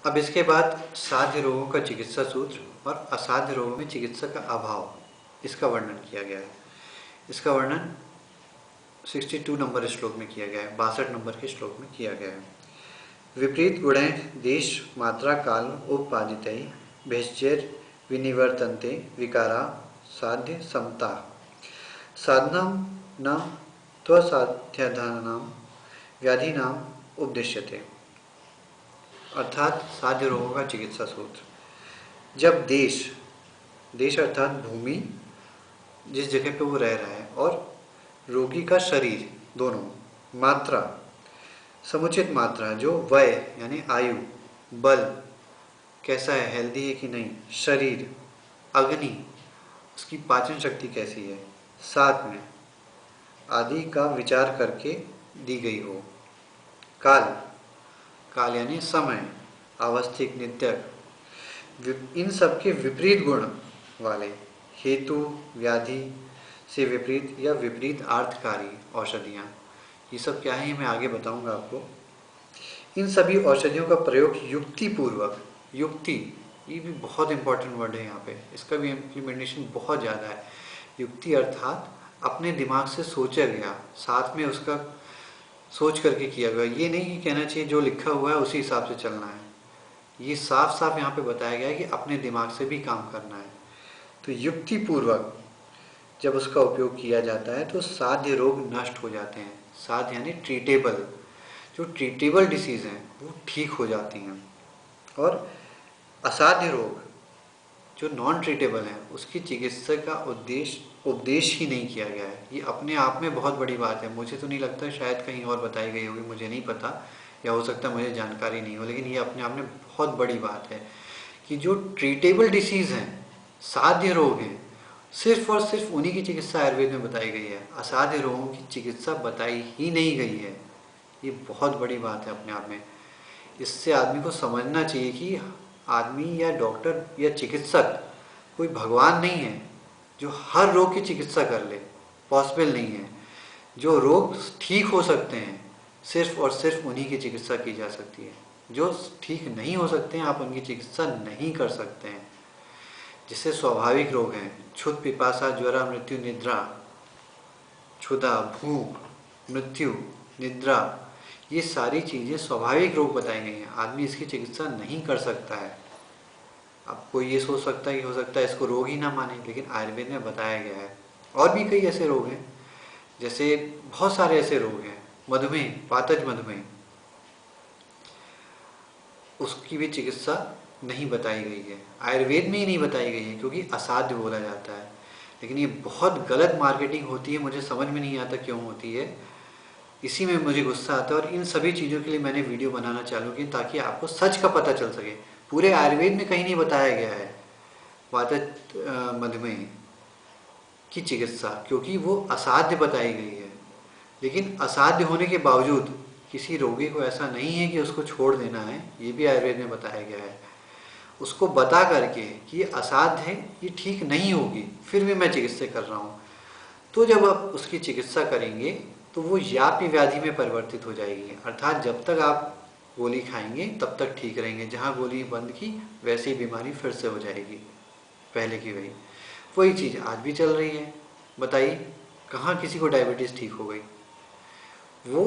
अब इसके बाद साध्य रोगों का चिकित्सा सूत्र और असाध्य रोगों में चिकित्सा का अभाव, इसका वर्णन किया गया है। इसका वर्णन 62 नंबर श्लोक में किया गया है, 62 नंबर के श्लोक में किया गया है। विपरीत गुणैः देश मात्रा काल उपपादितैः भेषजैर् विनिवर्तन्ते विकारा साध्य समता साधनम न त्वसाध्यानां व्याधीनां उपदिश्यते। अर्थात साध्य रोगों का चिकित्सा सूत्र। जब देश अर्थात भूमि, जिस जगह पे वो रह रहा है, और रोगी का शरीर, दोनों, मात्रा, समुचित मात्रा, जो वय यानी आयु, बल कैसा है, हेल्दी है कि नहीं, शरीर, अग्नि, उसकी पाचन शक्ति कैसी है, साथ में आदि का विचार करके दी गई हो। काल यानी समय, आवस्थिक, नित्यक, इन सब के विपरीत गुण वाले, हेतु, व्याधि से विपरीत या विपरीत अर्थकारी औषधियाँ, ये सब क्या है मैं आगे बताऊंगा आपको। इन सभी औषधियों का प्रयोग युक्तिपूर्वक, युक्ति ये भी बहुत इंपॉर्टेंट वर्ड है यहाँ पे, इसका भी इम्प्लीमेंटेशन बहुत ज़्यादा है। युक्ति अर्थात अपने दिमाग से सोचा गया, साथ में उसका सोच करके किया गया। ये नहीं कि कहना चाहिए जो लिखा हुआ है उसी हिसाब से चलना है। ये साफ साफ यहाँ पे बताया गया है कि अपने दिमाग से भी काम करना है। तो युक्तिपूर्वक जब उसका उपयोग किया जाता है तो साध्य रोग नष्ट हो जाते हैं। साध्य यानी ट्रीटेबल, जो ट्रीटेबल डिसीज़ हैं वो ठीक हो जाती हैं, और असाध्य रोग जो नॉन ट्रीटेबल हैं उसकी चिकित्सा का उपदेश ही नहीं किया गया है। ये अपने आप में बहुत बड़ी बात है। मुझे तो नहीं लगता, शायद कहीं और बताई गई होगी, मुझे नहीं पता, या हो सकता है मुझे जानकारी नहीं हो, लेकिन ये अपने आप में बहुत बड़ी बात है कि जो ट्रीटेबल डिसीज़ हैं, साध्य रोग हैं, सिर्फ और सिर्फ उन्हीं की चिकित्सा आयुर्वेद में बताई गई है। असाध्य रोगों की चिकित्सा बताई ही नहीं गई है। ये बहुत बड़ी बात है अपने आप में। इससे आदमी को समझना चाहिए कि आदमी या डॉक्टर या चिकित्सक कोई भगवान नहीं है जो हर रोग की चिकित्सा कर ले, पॉसिबल नहीं है। जो रोग ठीक हो सकते हैं सिर्फ और सिर्फ उन्हीं की चिकित्सा की जा सकती है। जो ठीक नहीं हो सकते हैं आप उनकी चिकित्सा नहीं कर सकते हैं। जिससे स्वाभाविक रोग हैं, क्षुध, पिपासा, ज्वरा, मृत्यु, निद्रा, क्षुधा, भूख, मृत्यु, निद्रा, ये सारी चीज़ें स्वाभाविक रोग बताई गई हैं। आदमी इसकी चिकित्सा नहीं कर सकता है। अब कोई ये सोच सकता है कि हो सकता है इसको रोग ही ना माने, लेकिन आयुर्वेद में बताया गया है। और भी कई ऐसे रोग हैं, जैसे बहुत सारे ऐसे रोग हैं, मधुमेह, पातज मधुमेह, उसकी भी चिकित्सा नहीं बताई गई है, आयुर्वेद में ही नहीं बताई गई है, क्योंकि असाध्य बोला जाता है। लेकिन ये बहुत गलत मार्केटिंग होती है, मुझे समझ में नहीं आता क्यों होती है। इसी में मुझे गुस्सा आता है, और इन सभी चीज़ों के लिए मैंने वीडियो बनाना चालू की ताकि आपको सच का पता चल सके। पूरे आयुर्वेद में कहीं नहीं बताया गया है वातज मधुमेह की चिकित्सा, क्योंकि वो असाध्य बताई गई है। लेकिन असाध्य होने के बावजूद किसी रोगी को ऐसा नहीं है कि उसको छोड़ देना है, ये भी आयुर्वेद में बताया गया है। उसको बता करके कि ये असाध्य है, ये ठीक नहीं होगी, फिर भी मैं चिकित्सा कर रहा हूँ, तो जब आप उसकी चिकित्सा करेंगे तो वो यापी व्याधि में परिवर्तित हो जाएगी। अर्थात जब तक आप गोली खाएंगे तब तक ठीक रहेंगे, जहाँ गोली बंद की वैसी बीमारी फिर से हो जाएगी, पहले की वही चीज़ आज भी चल रही है। बताइए कहाँ किसी को डायबिटीज़ ठीक हो गई? वो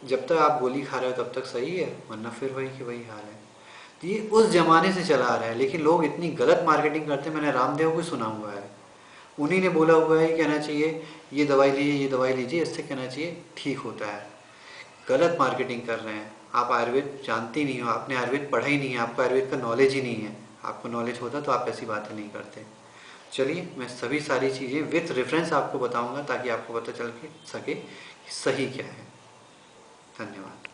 जब तक आप गोली खा रहे हो तब तक सही है, वरना फिर वही की वही हाल है। तो ये उस जमाने से चला आ रहा है, लेकिन लोग इतनी गलत मार्केटिंग करते हैं। मैंने रामदेव को सुना हुआ है, उन्हीं ने बोला हुआ है, कहना चाहिए ये दवाई लीजिए, ये दवाई लीजिए, इससे कहना चाहिए ठीक होता है। गलत मार्केटिंग कर रहे हैं। आप आयुर्वेद जानते नहीं हो, आपने आयुर्वेद पढ़ा ही नहीं है, आपको आयुर्वेद का नॉलेज ही नहीं है। आपको नॉलेज होता तो आप ऐसी बातें नहीं करते। चलिए मैं सभी सारी चीज़ें विथ रेफरेंस आपको बताऊंगा ताकि आपको पता चल सके कि सही क्या है। धन्यवाद।